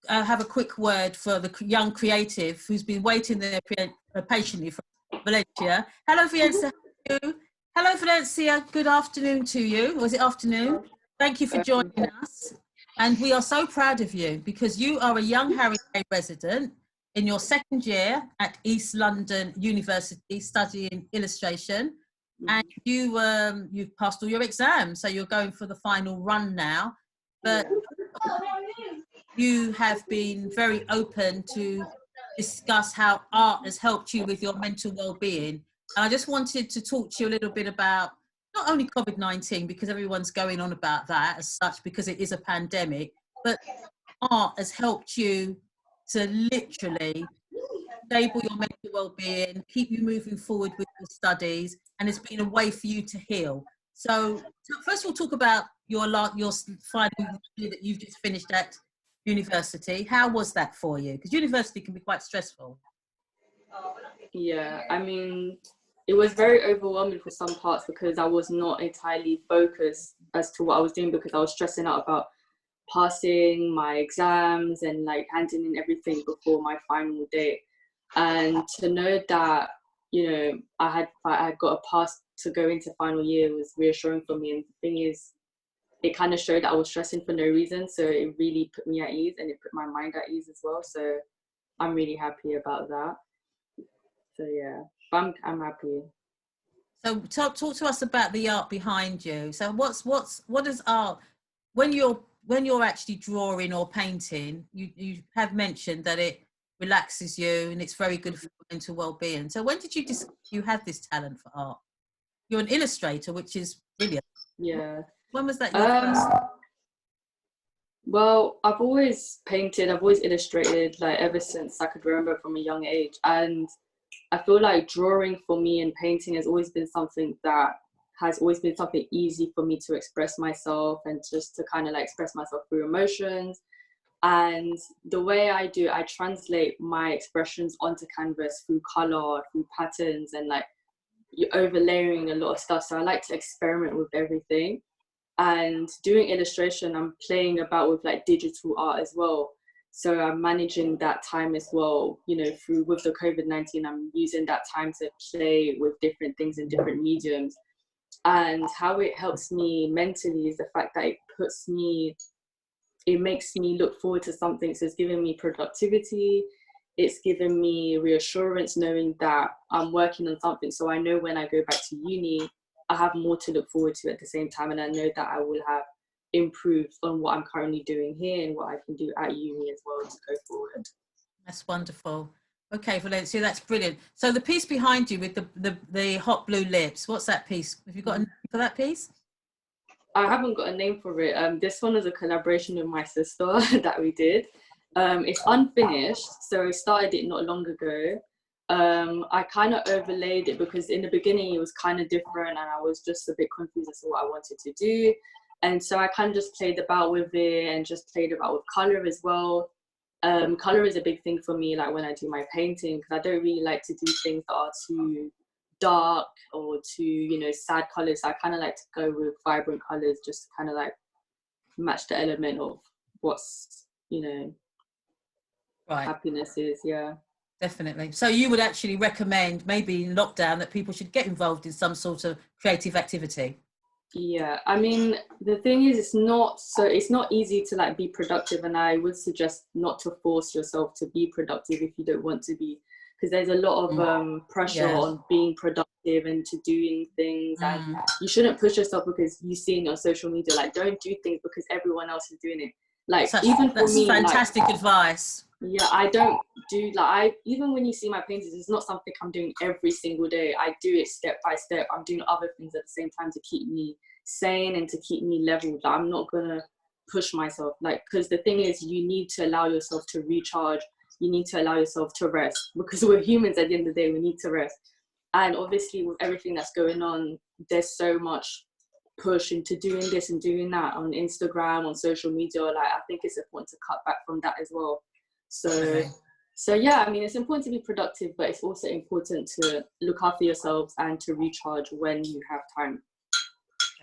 have a quick word for the young creative who's been waiting there patiently from Valencia. Hello, Valencia. Hello, Valencia. Good afternoon to you. Was it afternoon? Thank you for joining us. And we are so proud of you because you are a young Harringay resident in your second year at East London University studying illustration. And you've passed all your exams, so you're going for the final run now. But you have been very open to discuss how art has helped you with your mental well-being. And I just wanted to talk to you a little bit about not only COVID-19, because everyone's going on about that as such, because it is a pandemic, but art has helped you to literally stable your mental well-being, keep you moving forward with your studies, and it's been a way for you to heal. So first we'll talk about your final year that you've just finished at university. How was that for you? Because university can be quite stressful. Yeah, I mean, it was very overwhelming for some parts because I was not entirely focused as to what I was doing because I was stressing out about passing my exams and like handing in everything before my final day. And to know that, you know, I had got a pass to go into final year was reassuring for me. And the thing is, it kind of showed that I was stressing for no reason. So it really put me at ease and it put my mind at ease as well. So I'm really happy about that. So yeah, I'm happy. So talk to us about the art behind you. So what is art when you're actually drawing or painting? You have mentioned that it relaxes you and it's very good for mental well-being. So when did you discover you had this talent for art? You're an illustrator, which is brilliant. Yeah. When was that your first? Well, I've always painted, I've always illustrated, like ever since I could remember from a young age. And I feel like drawing for me and painting has always been something easy for me to express myself and just to kind of like express myself through emotions. And the way I do, I translate my expressions onto canvas through color, through patterns, and like you're overlaying a lot of stuff. So I like to experiment with everything. And doing illustration, I'm playing about with like digital art as well. So I'm managing that time as well, you know, with the COVID-19, I'm using that time to play with different things in different mediums. And how it helps me mentally is the fact that it makes me look forward to something. So it's giving me productivity. It's given me reassurance knowing that I'm working on something. So I know when I go back to uni, I have more to look forward to at the same time. And I know that I will have improved on what I'm currently doing here and what I can do at uni as well to go forward. That's wonderful. Okay, Valencia, that's brilliant. So the piece behind you with the hot blue lips, what's that piece? Have you got a name for that piece? I haven't got a name for it. This one is a collaboration with my sister that we did. It's unfinished, so I started it not long ago. I kind of overlaid it because in the beginning it was kind of different and I was just a bit confused as to what I wanted to do. And so I kind of just played about with it and just played about with color as well. Color is a big thing for me, like when I do my painting, because I don't really like to do things that are too dark or too, you know, sad colors. I kind of like to go with vibrant colors just to kind of like match the element of what's, you know, right. Happiness is, yeah. Definitely. So you would actually recommend maybe in lockdown that people should get involved in some sort of creative activity? Yeah, I mean, the thing is, it's not easy to like be productive, and I would suggest not to force yourself to be productive if you don't want to be, because there's a lot of pressure on being productive and to doing things, and you shouldn't push yourself because you see it on social media. Like, don't do things because everyone else is doing it. Like, that's fantastic advice. Yeah, I don't do even when you see my paintings, it's not something I'm doing every single day. I do it step by step. I'm doing other things at the same time to keep me sane and to keep me leveled. I'm not gonna push myself, like, because the thing is, you need to allow yourself to recharge. You need to allow yourself to rest, because we're humans at the end of the day. We need to rest. And obviously with everything that's going on, there's so much push into doing this and doing that on Instagram, on social media. Like, I think it's important to cut back from that as well. So yeah, I mean, it's important to be productive, but it's also important to look after yourselves and to recharge when you have time.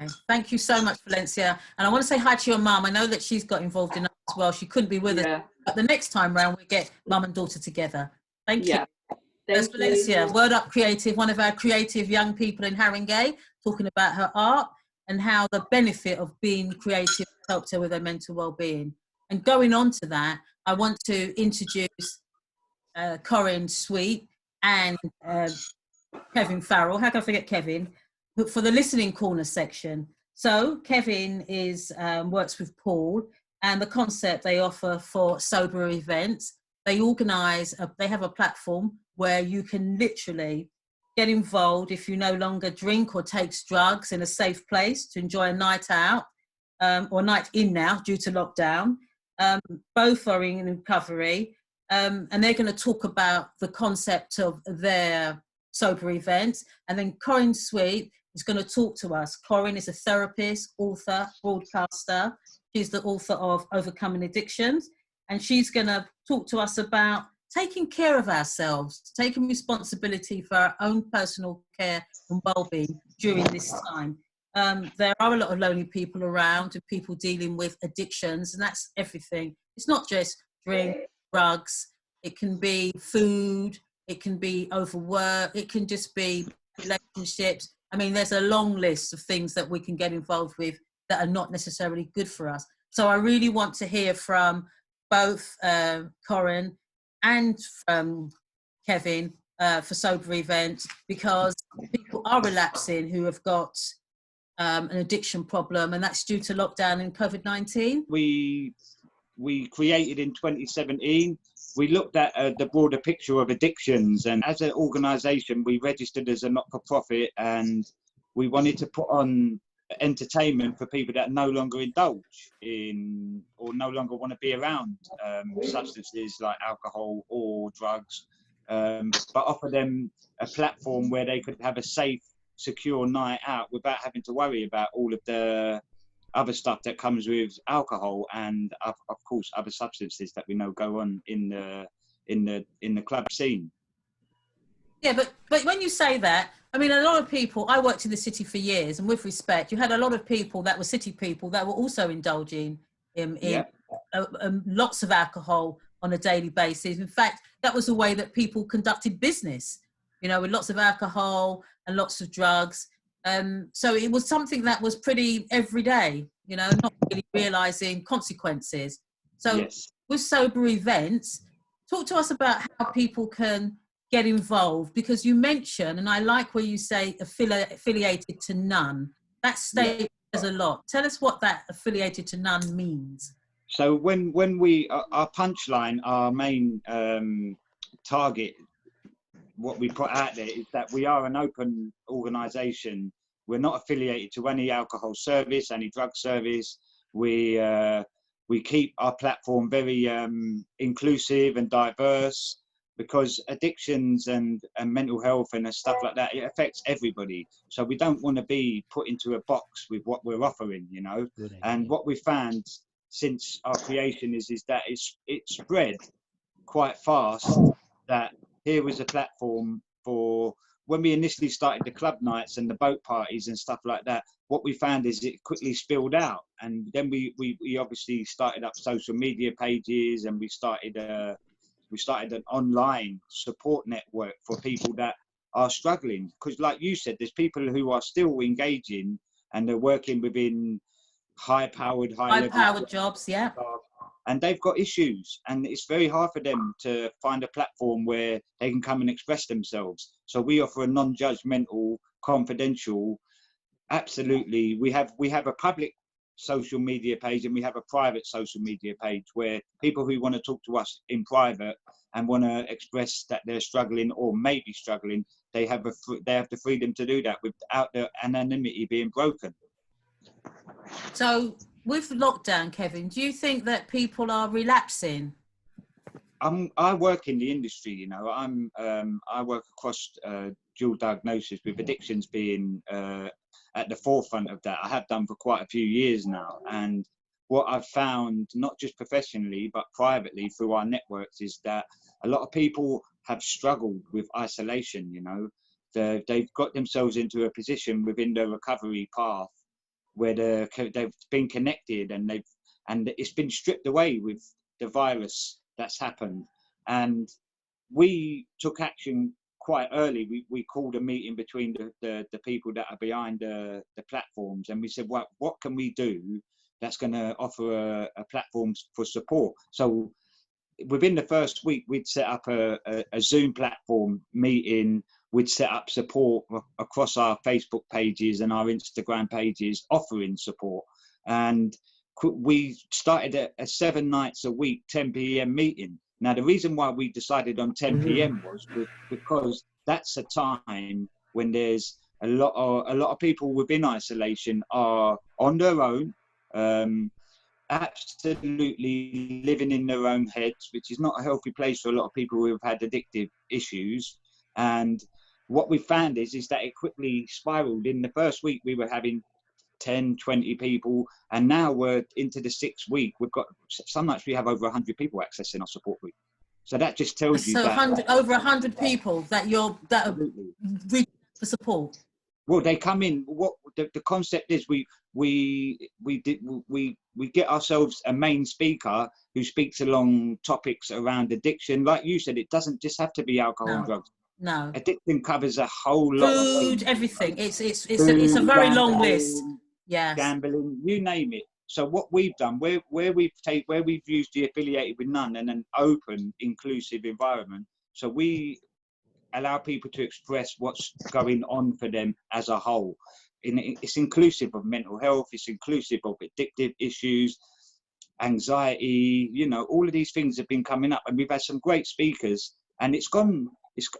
Okay. Thank you so much, Valencia. And I want to say hi to your mum. I know that she's got involved in that as well. She couldn't be with us, Yeah, but the next time round we get mum and daughter together. Thank you. yeah. That's Thank you. Valencia, Word Up Creative, one of our creative young people in Haringey, talking about her art and how the benefit of being creative helped her with her mental well-being. And going on to that, I want to introduce Corinne Sweet and Kevin Farrell. How can I forget Kevin? For the listening corner section. So Kevin is works with Paul, and the concept they offer for sober events. They organise. They have a platform where you can literally get involved if you no longer drink or takes drugs in a safe place to enjoy a night out or night in now due to lockdown. Both are in recovery, and they're going to talk about the concept of their sober events. And then Corinne Sweet is going to talk to us. Corinne is a therapist, author, broadcaster. She's the author of Overcoming Addictions, and she's going to talk to us about taking care of ourselves, taking responsibility for our own personal care and well-being during this time. There are a lot of lonely people around and people dealing with addictions, and that's everything. It's not just drink, drugs. It can be food. It can be overwork. It can just be relationships. I mean, there's a long list of things that we can get involved with that are not necessarily good for us. So I really want to hear from both Corinne and from Kevin for sober events, because people are relapsing who have got an addiction problem, and that's due to lockdown and COVID-19. We created in 2017. We looked at the broader picture of addictions, and as an organisation, we registered as a not-for-profit, and we wanted to put on entertainment for people that no longer indulge in or no longer want to be around substances like alcohol or drugs, but offer them a platform where they could have a safe, secure night out without having to worry about all of the other stuff that comes with alcohol and of course other substances that we know go on in the club scene. Yeah, but when you say that, I mean, a lot of people, I worked in the city for years, and with respect, you had a lot of people that were city people that were also indulging in lots of alcohol on a daily basis. In fact, that was the way that people conducted business, you know, with lots of alcohol and lots of drugs. So it was something that was pretty everyday, you know, not really realising consequences. So Yes. with sober events, talk to us about how people can get involved, because you mention, and I like where you say affiliated to none. That statement says a lot. Tell us what that affiliated to none means. So when we our punchline, our main target, what we put out there is that we are an open organisation. We're not affiliated to any alcohol service, any drug service. We keep our platform very inclusive and diverse, because addictions and mental health and stuff like that, it affects everybody. So we don't want to be put into a box with what we're offering, you know. And what we found since our creation is that it spread quite fast, that here was a platform for, when we initially started the club nights and the boat parties and stuff like that, what we found is it quickly spilled out. And then we obviously started up social media pages, and we started an online support network for people that are struggling. Because like you said, there's people who are still engaging and they're working within high-powered jobs, yeah. And they've got issues, and it's very hard for them to find a platform where they can come and express themselves. So we offer a non-judgmental, confidential, absolutely. We have a public social media page, and we have a private social media page where people who want to talk to us in private and want to express that they're struggling or maybe struggling, they have the freedom to do that without the anonymity being broken. So with lockdown, Kevin, do you think that people are relapsing? I work in the industry, you know. I work across dual diagnosis, with addictions being at the forefront of that. I have done for quite a few years now, and what I've found, not just professionally but privately through our networks, is that a lot of people have struggled with isolation. You know, they've got themselves into a position within their recovery path where they've been connected, and it's been stripped away with the virus that's happened. And we took action quite early. We called a meeting between the people that are behind the platforms, and we said, what can we do that's going to offer a platform for support? So within the first week, we'd set up a Zoom platform meeting. We'd set up support across our Facebook pages and our Instagram pages, offering support. And we started a 7 nights a week, 10 p.m. meeting. Now, the reason why we decided on 10 p.m. was because that's a time when there's a lot of people within isolation are on their own, absolutely living in their own heads, which is not a healthy place for a lot of people who have had addictive issues. And what we found is that it quickly spiraled. In the first week, we were having 10, 20 people, and now we're into the 6th week. We've got, some nights we have over 100 people accessing our support group. So that just tells you that over 100 people that are reaching for support. Well, they come in. What the concept is, we get ourselves a main speaker who speaks along topics around addiction. Like you said, it doesn't just have to be alcohol and drugs. No, addiction covers a whole lot of food, things. everything. It's a very long list. Yes, gambling, you name it. So what we've done, where we've used the affiliated with none and an open, inclusive environment, so we allow people to express what's going on for them as a whole. It's inclusive of mental health, it's inclusive of addictive issues, anxiety, you know, all of these things have been coming up, and we've had some great speakers, and it's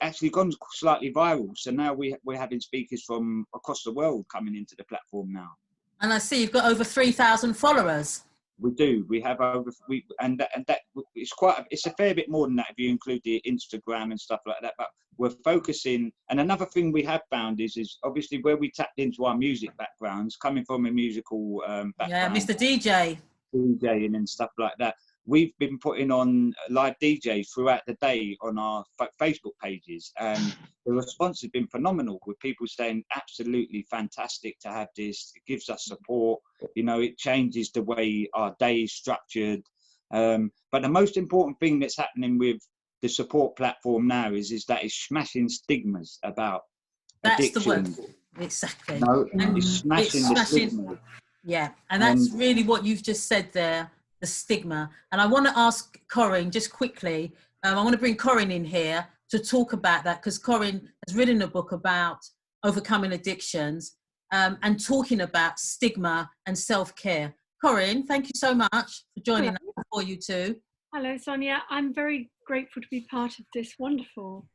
actually gone slightly viral. So now we're having speakers from across the world coming into the platform now. And I see you've got over 3,000 followers. We do. We have over it's a fair bit more than that if you include the Instagram and stuff like that. But we're focusing. And another thing we have found is obviously where we tapped into our music backgrounds, coming from a musical background. Yeah, Mr. DJ. DJing and stuff like that. We've been putting on live DJs throughout the day on our Facebook pages, and the response has been phenomenal, with people saying absolutely fantastic to have this. It gives us support, you know, it changes the way our day is structured. But the most important thing that's happening with the support platform now is that it's smashing stigmas about addiction. That's the word, exactly. No, it's smashing the stigma. Yeah, and that's really what you've just said there, the stigma. And I want to ask Corinne just quickly, I want to bring Corinne in here to talk about that, because Corinne has written a book about overcoming addictions and talking about stigma and self-care. Corinne, thank you so much for joining us for you too. Hello, Sonia. I'm very grateful to be part of this wonderful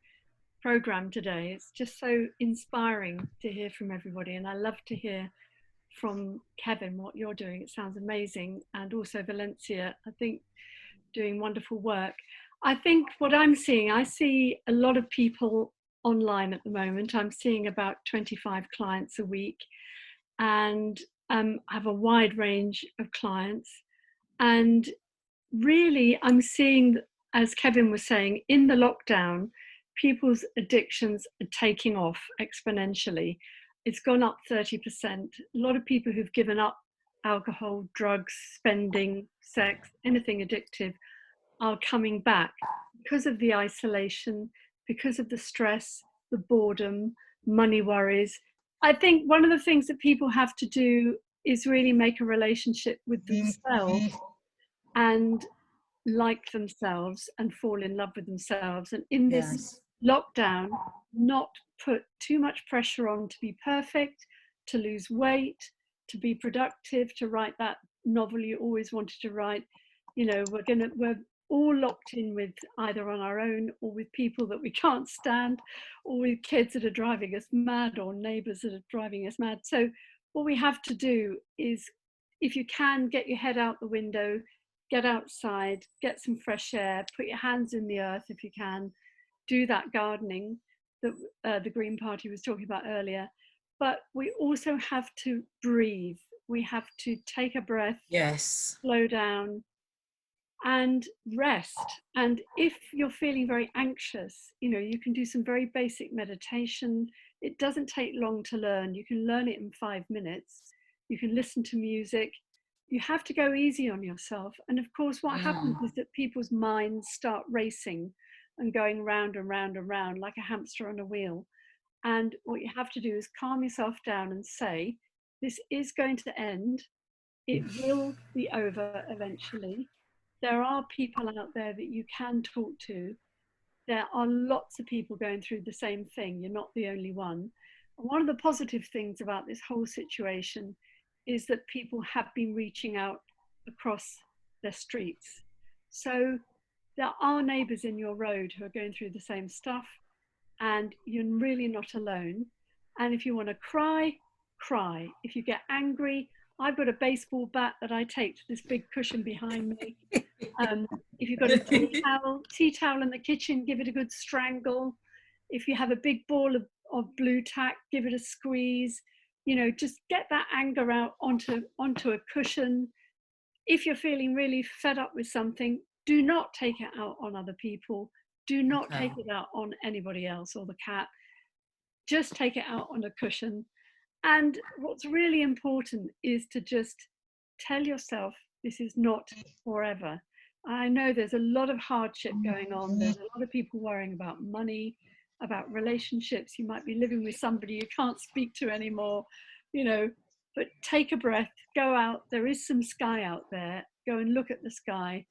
program today. It's just so inspiring to hear from everybody, and I love to hear from Kevin what you're doing. It sounds amazing, and also Valencia, I think, doing wonderful work. I think what I'm seeing, I see a lot of people online at the moment. I'm seeing about 25 clients a week, and I have a wide range of clients. And really I'm seeing, as Kevin was saying, in the lockdown, people's addictions are taking off exponentially. It's gone up 30%. A lot of people who've given up alcohol, drugs, spending, sex, anything addictive, are coming back because of the isolation, because of the stress, the boredom, money worries. I think one of the things that people have to do is really make a relationship with themselves and like themselves and fall in love with themselves. And in this lockdown, not put too much pressure on to be perfect, to lose weight, to be productive, to write that novel you always wanted to write. You know, we're all locked in with either on our own or with people that we can't stand, or with kids that are driving us mad, or neighbors that are driving us mad. So what we have to do is, if you can, get your head out the window, get outside, get some fresh air, put your hands in the earth if you can, do that gardening that the Green Party was talking about earlier. But we also have to breathe. We have to take a breath, slow down, and rest. And if you're feeling very anxious, you know, you can do some very basic meditation. It doesn't take long to learn. You can learn it in 5 minutes. you can listen to music. You have to go easy on yourself. And of course, what happens is that people's minds start racing and going round and round and round like a hamster on a wheel. And what you have to do is calm yourself down and say, this is going to end. It will be over eventually. There are people out there that you can talk to. There are lots of people going through the same thing. You're not the only one. And one of the positive things about this whole situation is that people have been reaching out across their streets. So there are neighbours in your road who are going through the same stuff, and you're really not alone. And if you want to cry, cry. If you get angry, I've got a baseball bat that I take to this big cushion behind me. If you've got a tea towel in the kitchen, give it a good strangle. If you have a big ball of blue tack, give it a squeeze. You know, just get that anger out onto a cushion. If you're feeling really fed up with something, do not take it out on other people. Do not take it out on anybody else or the cat. Just take it out on a cushion. And what's really important is to just tell yourself this is not forever. I know there's a lot of hardship going on. There's a lot of people worrying about money, about relationships. You might be living with somebody you can't speak to anymore, you know, but take a breath, go out. There is some sky out there. Go and look at the sky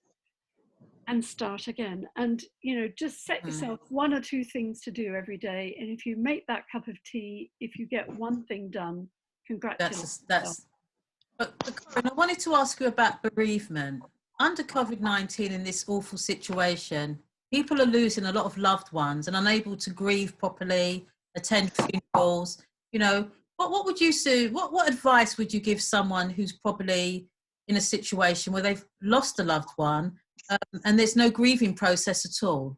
and start again. And, you know, just set yourself one or two things to do every day. And if you make that cup of tea, if you get one thing done, congratulations. But Corinne, I wanted to ask you about bereavement. Under COVID-19, in this awful situation, people are losing a lot of loved ones and unable to grieve properly, attend funerals. You know, what would you say? What advice would you give someone who's probably in a situation where they've lost a loved one and there's no grieving process at all?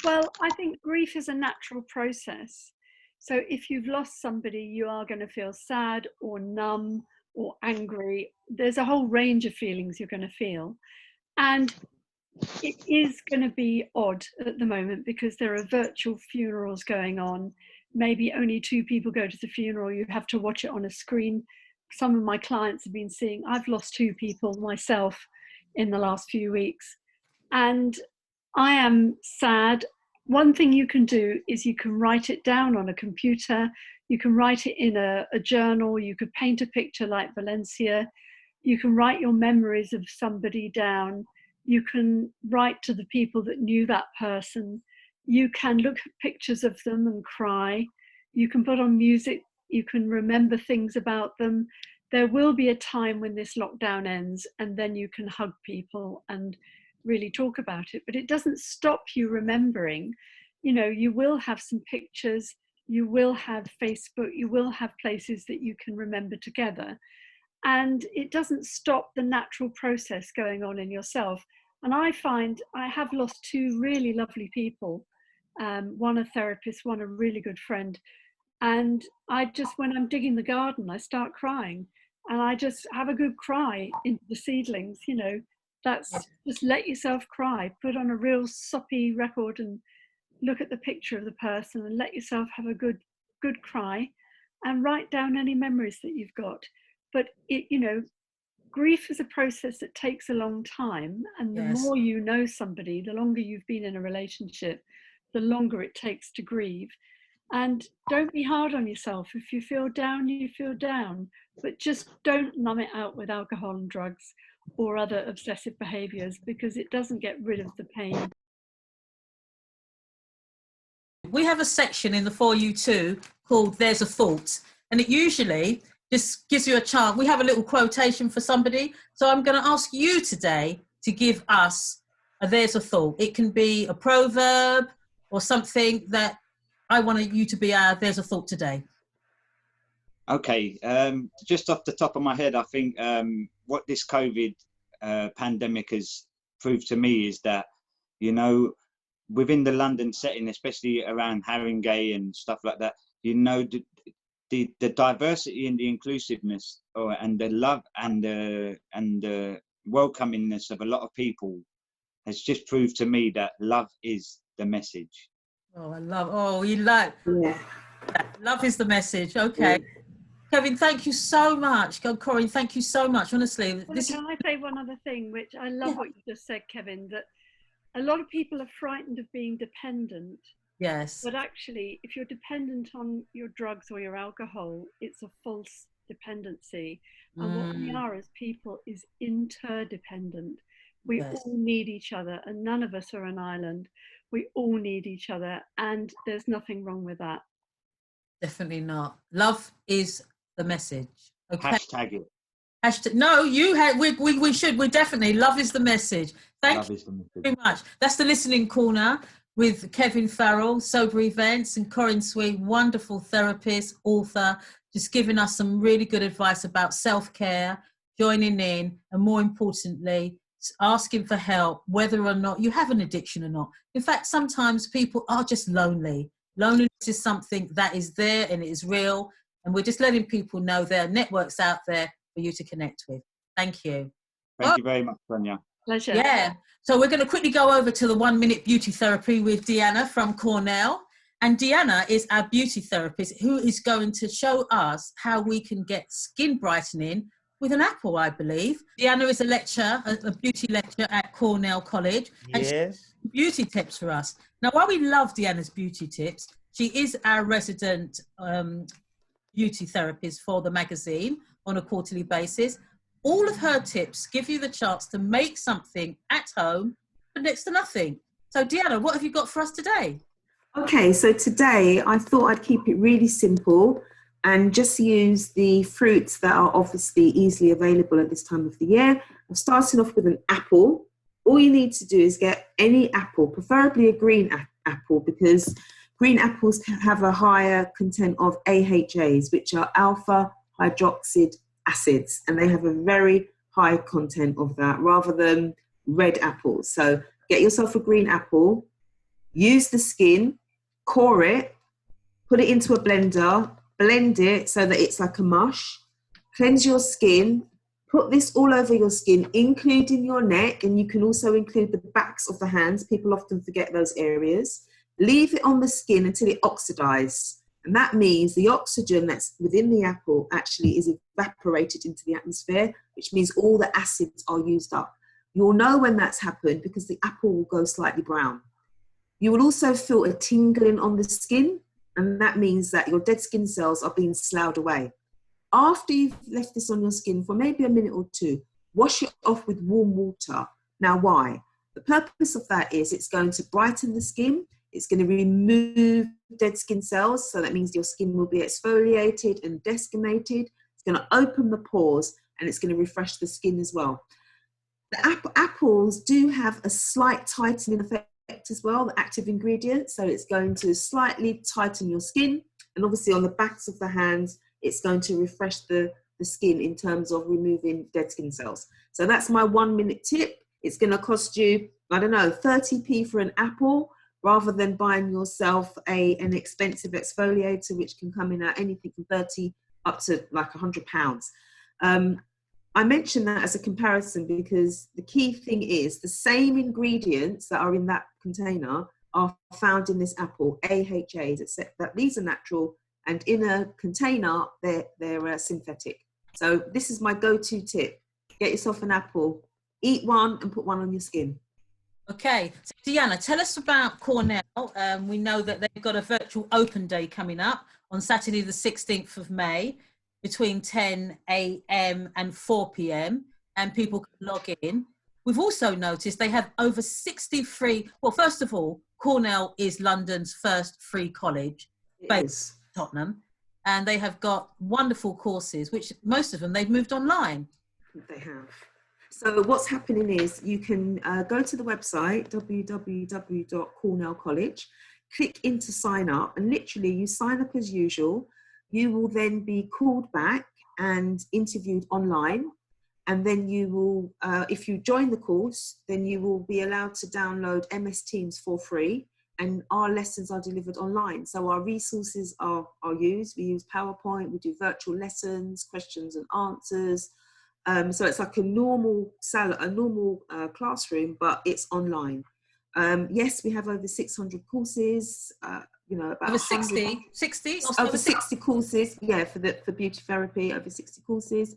Well, I think grief is a natural process. So if you've lost somebody, you are going to feel sad or numb or angry. There's a whole range of feelings you're going to feel. And it is going to be odd at the moment because there are virtual funerals going on. Maybe only 2 people go to the funeral. You have to watch it on a screen. Some of my clients have been seeing, I've lost 2 people myself in the last few weeks. And I am sad. One thing you can do is you can write it down on a computer. You can write it in a journal. You could paint a picture like Valencia. You can write your memories of somebody down. You can write to the people that knew that person. You can look at pictures of them and cry. You can put on music. You can remember things about them. There will be a time when this lockdown ends, and then you can hug people and really talk about it. But it doesn't stop you remembering. You know, you will have some pictures. You will have Facebook. You will have places that you can remember together. And it doesn't stop the natural process going on in yourself. And I find I have lost 2 really lovely people, one a therapist, one a really good friend. And I just, when I'm digging the garden, I start crying and I just have a good cry into the seedlings, you know, that's just let yourself cry, put on a real soppy record and look at the picture of the person and let yourself have a good cry and write down any memories that you've got. But it, you know, grief is a process that takes a long time, and the more you know somebody, the longer you've been in a relationship, the longer it takes to grieve. And don't be hard on yourself. If you feel down, you feel down, but just don't numb it out with alcohol and drugs or other obsessive behaviors, because it doesn't get rid of the pain. We have a section in the For You Too called There's a Thought, and it usually just gives you a chance. We have a little quotation for somebody. So I'm going to ask you today to give us a There's a Thought. It can be a proverb or something that I want you to be our There's a Thought today. Okay, just off the top of my head, I think what this COVID pandemic has proved to me is that, you know, within the London setting, especially around Haringey and stuff like that, you know, the diversity and the inclusiveness and the love and the welcomingness of a lot of people has just proved to me that love is the message. Oh, I love, oh, you like, love is the message. Okay. Kevin, thank you so much. God, Corinne, thank you so much. Honestly, Well, can I say one other thing, which I love what you just said, Kevin, that a lot of people are frightened of being dependent. Yes, But actually, if you're dependent on your drugs or your alcohol, it's a false dependency. And what we are as people is interdependent. We yes, all need each other, and none of us are an island. We all need each other, and there's nothing wrong with that. definitely not. Love is the message. Okay. Hashtag it. Hashtag, no, you had. We should. We definitely. Love is the message. Thank you very much. That's the listening corner with Kevin Farrell, Sober Events, and Corinne Sweet, wonderful therapist, author, just giving us some really good advice about self-care, joining in, and more importantly, asking for help, whether or not you have an addiction or not. In fact, sometimes people are just lonely. Loneliness is something that is there and it is real. And we're just letting people know there are networks out there for you to connect with. Thank you. Thank you very much, Sonia. Pleasure. Yeah. So we're going to quickly go over to the 1 minute beauty therapy with Deanna from Cornell. And Deanna is our beauty therapist who is going to show us how we can get skin brightening with an apple, I believe. Deanna is a lecturer, a beauty lecturer at Cornell College. And she has beauty tips for us. Now, while we love Deanna's beauty tips, she is our resident beauty therapist for the magazine on a quarterly basis. All of her tips give you the chance to make something at home for next to nothing. So Deanna, what have you got for us today? Okay, so today I thought I'd keep it really simple and just use the fruits that are obviously easily available at this time of the year. I'm starting off with an apple. All you need to do is get any apple, preferably a green apple, because green apples have a higher content of AHAs, which are alpha hydroxide acids, and they have a very high content of that rather than red apples. So get yourself a green apple, use the skin, core it, put it into a blender, blend it so that it's like a mush, cleanse your skin, put this all over your skin, including your neck, and you can also include the backs of the hands. People often forget those areas. Leave it on the skin until it oxidizes. And that means the oxygen that's within the apple actually is evaporated into the atmosphere, which means all the acids are used up. You'll know when that's happened because the apple will go slightly brown. You will also feel a tingling on the skin, and that means that your dead skin cells are being sloughed away. After you've left this on your skin for maybe a minute or two, wash it off with warm water. Now, why? The purpose of that is it's going to brighten the skin. It's going to remove dead skin cells. So that means your skin will be exfoliated and desquamated. It's going to open the pores and it's going to refresh the skin as well. The apples do have a slight tightening effect as well, the active ingredient. So it's going to slightly tighten your skin. And obviously on the backs of the hands, it's going to refresh the skin in terms of removing dead skin cells. So that's my 1 minute tip. It's going to cost you, I don't know, 30p for an apple, rather than buying yourself an expensive exfoliator, which can come in at anything from 30 up to like £100. I mention that as a comparison because the key thing is the same ingredients that are in that container are found in this apple, AHAs, except that these are natural, and in a container, they're synthetic. So this is my go-to tip. Get yourself an apple, eat one and put one on your skin. Okay, so Deanna, tell us about Cornell. We know that they've got a virtual open day coming up on Saturday the 16th of May between 10 a.m. and 4 p.m. and people can log in. We've also noticed they have over 60 free, well, first of all, Cornell is London's first free college based in Tottenham, and they have got wonderful courses, which most of them they've moved online. They have. So what's happening is you can go to the website, www.cornell college, click into sign up, and literally you sign up as usual. You will then be called back and interviewed online. And then you will, if you join the course, then you will be allowed to download MS Teams for free. And our lessons are delivered online. So our resources are used. We use PowerPoint, we do virtual lessons, questions and answers. So it's like a normal classroom, but it's online. Yes, we have over 600 courses. you know, about over 60 or over 60 courses, for beauty therapy, over 60 courses,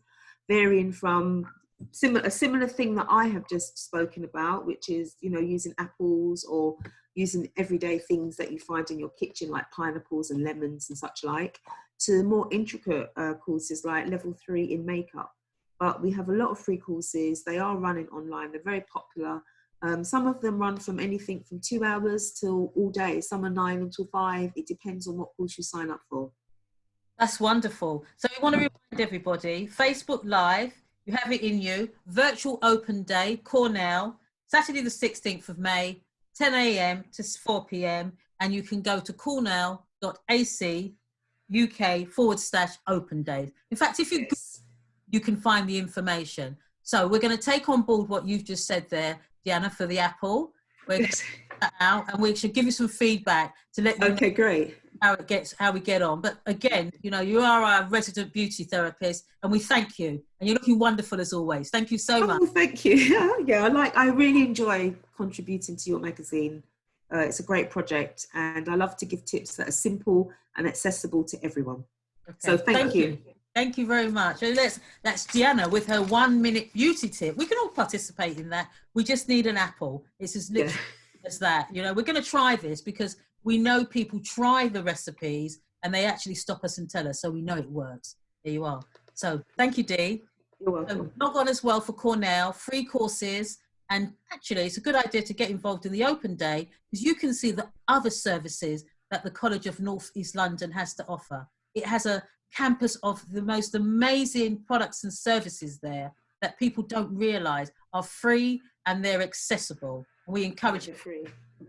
varying from a similar thing that I have just spoken about, which is, you know, using apples or using everyday things that you find in your kitchen, like pineapples and lemons and such like, to more intricate courses like level 3 in makeup. But we have a lot of free courses. They are running online. They're very popular. Some of them run from anything from 2 hours till all day. Some are 9 until 5. It depends on what course you sign up for. That's wonderful. So we want to remind everybody, Facebook Live, you have it in you, virtual open day, Cornell, Saturday the 16th of May, 10 a.m. to 4 p.m. And you can go to cornell.ac.uk/open days. In fact, if you can find the information. So we're going to take on board what you've just said there, Deanna, for the apple. We're going to put that out, and we should give you some feedback to let you know great. how we get on. But again, you know, you are our resident beauty therapist, and we thank you. And you're looking wonderful as always. Thank you so much. Thank you. I really enjoy contributing to your magazine. It's a great project, and I love to give tips that are simple and accessible to everyone. Okay. So thank you. Thank you very much. And that's Deanna with her 1-minute beauty tip. We can all participate in that. We just need an apple. It's as literally as that. You know, we're going to try this because we know people try the recipes and they actually stop us and tell us, so we know it works. There you are. So thank you, Dee. You're welcome. Log on as well for Cornell, free courses. And actually, it's a good idea to get involved in the open day because you can see the other services that the College of North East London has to offer. It has a campus of the most amazing products and services there that people don't realise are free and they're accessible. And we encourage you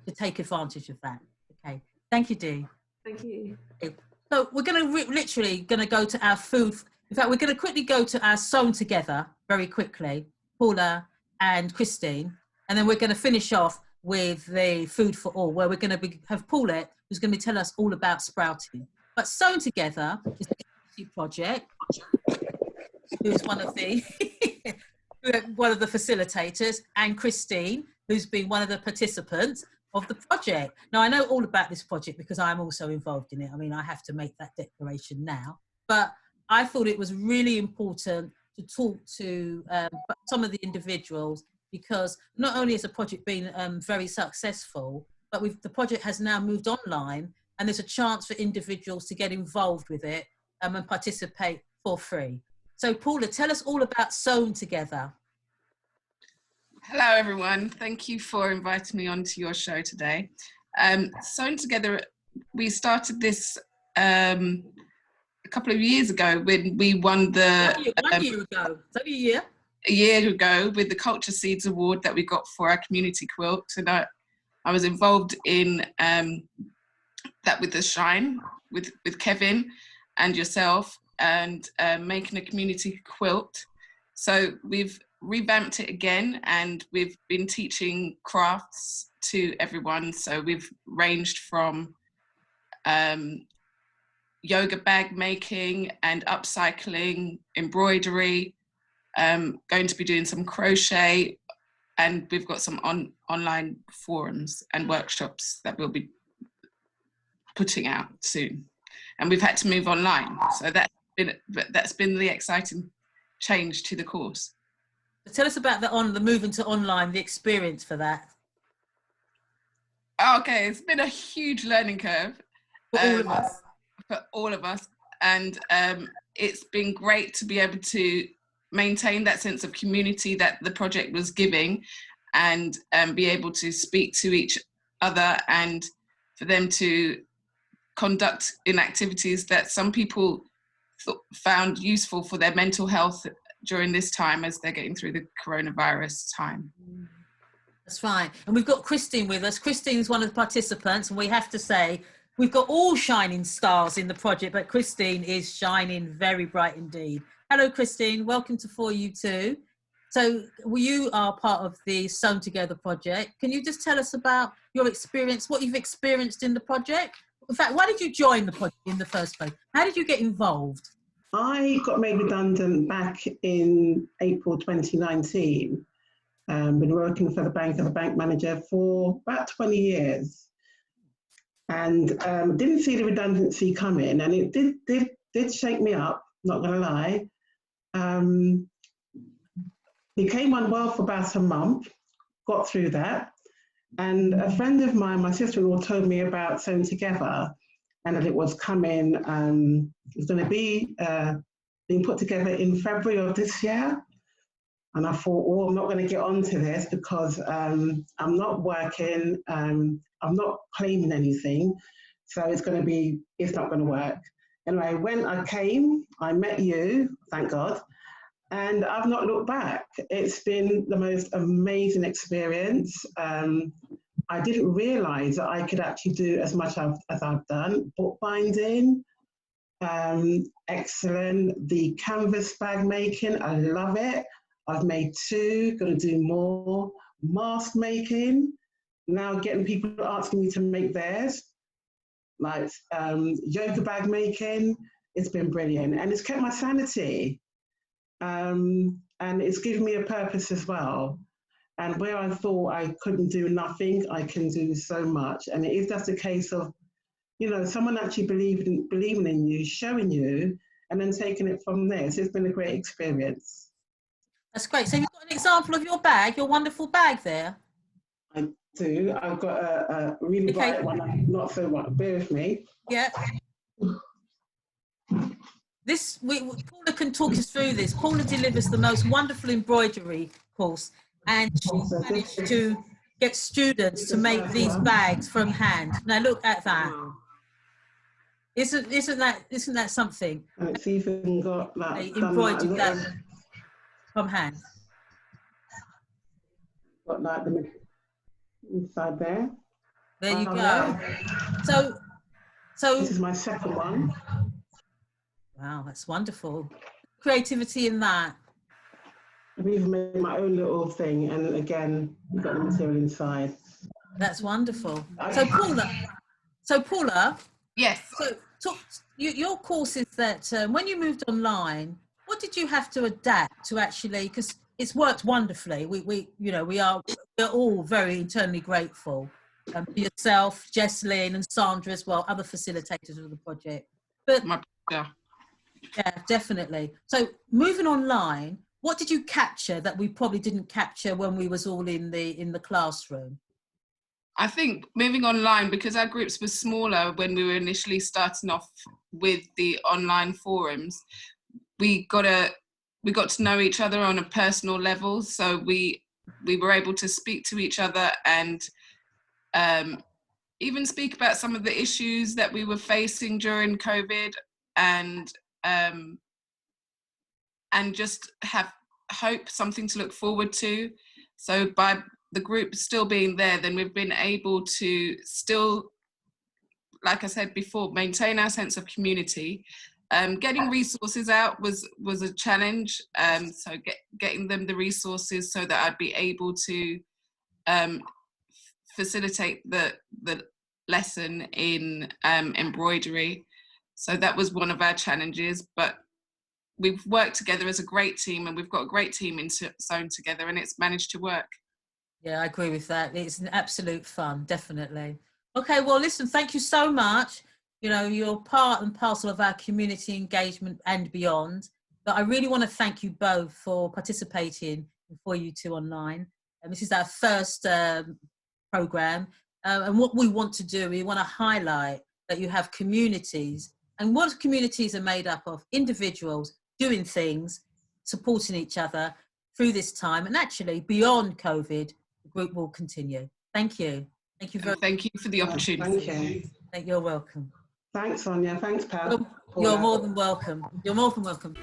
to take advantage of that. Okay, thank you, Dee. Thank you. Okay. So we're going to literally going to go to our food. In fact, we're going to quickly go to our sewn together very quickly, Paula and Christine, and then we're going to finish off with the food for all, where we're going to have Paulette, who's going to be telling us all about sprouting. But sewn together is a community project. Who's one of the facilitators, and Christine, who's been one of the participants of the project. Now, I know all about this project because I'm also involved in it. I mean, I have to make that declaration now, but I thought it was really important to talk to some of the individuals, because not only has the project been very successful, but the project has now moved online, and there's a chance for individuals to get involved with it and participate for free. So Paula, tell us all about Sewn Together. Hello everyone, thank you for inviting me onto your show today. Sewn Together, we started this a couple of years ago when we won the... 1 year ago, it's only a year. A year ago with the Culture Seeds Award that we got for our community quilt. And I was involved in that with the Shine, with Kevin and yourself, and making a community quilt. So we've revamped it again, and we've been teaching crafts to everyone. So we've ranged from yoga bag making and upcycling, embroidery, going to be doing some crochet, and we've got some online forums and workshops that we'll be putting out soon. And we've had to move online, so that's been the exciting change to the course. Tell us about the moving to online, the experience for that. Okay, it's been a huge learning curve for all of us. For all of us, and it's been great to be able to maintain that sense of community that the project was giving, and be able to speak to each other, and for them to conduct in activities that some people found useful for their mental health during this time as they're getting through the coronavirus time. That's right. And we've got Christine with us. Christine's one of the participants, and we have to say we've got all shining stars in the project, but Christine is shining very bright indeed. Hello, Christine. Welcome to For You Too. So you are part of the Sewn Together project. Can you just tell us about your experience, what you've experienced in the project? In fact, why did you join the project in the first place? How did you get involved? I got made redundant back in April 2019. Been working for the bank as a bank manager for about 20 years. and didn't see the redundancy coming, and it did shake me up, not gonna lie. He came unwell for about a month, got through that, and a friend of mine, my sister-in-law, told me about Sewn Together, and that it was coming, it was going to be being put together in February of this year. And I thought, oh, I'm not going to get onto this because I'm not working, I'm not claiming anything, so it's not going to work. Anyway, when I came, I met you, thank God, and I've not looked back. It's been the most amazing experience. I didn't realise that I could actually do as much as I've done. Bookbinding, excellent. The canvas bag making, I love it. I've made 2, gonna do more. Mask making, now getting people asking me to make theirs. Like yoga bag making, it's been brilliant. And it's kept my sanity. And it's given me a purpose as well. And where I thought I couldn't do nothing, I can do so much. And it is just a case of, you know, someone actually believing in you, showing you, and then taking it from there. So it's been a great experience. That's great. So you've got an example of your bag, your wonderful bag there? I do. I've got a really bright one, not so bright. Bear with me. Yeah. Paula can talk us through this. Paula delivers the most wonderful embroidery course, and she managed to get students to make these bags from hand. Now look at that. Isn't that something? And it's even got like embroidered that from hand. Got like the inside there. There you go. So this is my second one. Wow, that's wonderful. Creativity in that. I've even made my own little thing, and again, you've got the material inside. That's wonderful. So Paula. Yes. So your course is that when you moved online, what did you have to adapt to actually? Because it's worked wonderfully. We're all very internally grateful. For yourself, Jessalyn, and Sandra as well, other facilitators of the project. But yeah, definitely. So moving online, what did you capture that we probably didn't capture when we was all in the classroom? I think moving online, because our groups were smaller when we were initially starting off with the online forums, we got to know each other on a personal level. So we were able to speak to each other and even speak about some of the issues that we were facing during COVID, and just have hope, something to look forward to. So by the group still being there, then we've been able to still, like I said before, maintain our sense of community. Getting resources out was a challenge. So getting them the resources so that I'd be able to facilitate the lesson in embroidery. So that was one of our challenges, but we've worked together as a great team, and we've got a great team in Sewn Together, and it's managed to work. Yeah, I agree with that. It's an absolute fun, definitely. Okay, well, listen, thank you so much. You know, you're part and parcel of our community engagement and beyond. But I really want to thank you both for participating for you two online. And this is our first program. And what we want to do, we want to highlight that you have communities. And what communities are made up of? Individuals doing things, supporting each other through this time. And actually, beyond COVID, the group will continue. Thank you. Thank you very much. Thank you for the opportunity. Thank you. You're welcome. Thanks, Sonia. Thanks, Pal. You're more than welcome. You're more than welcome.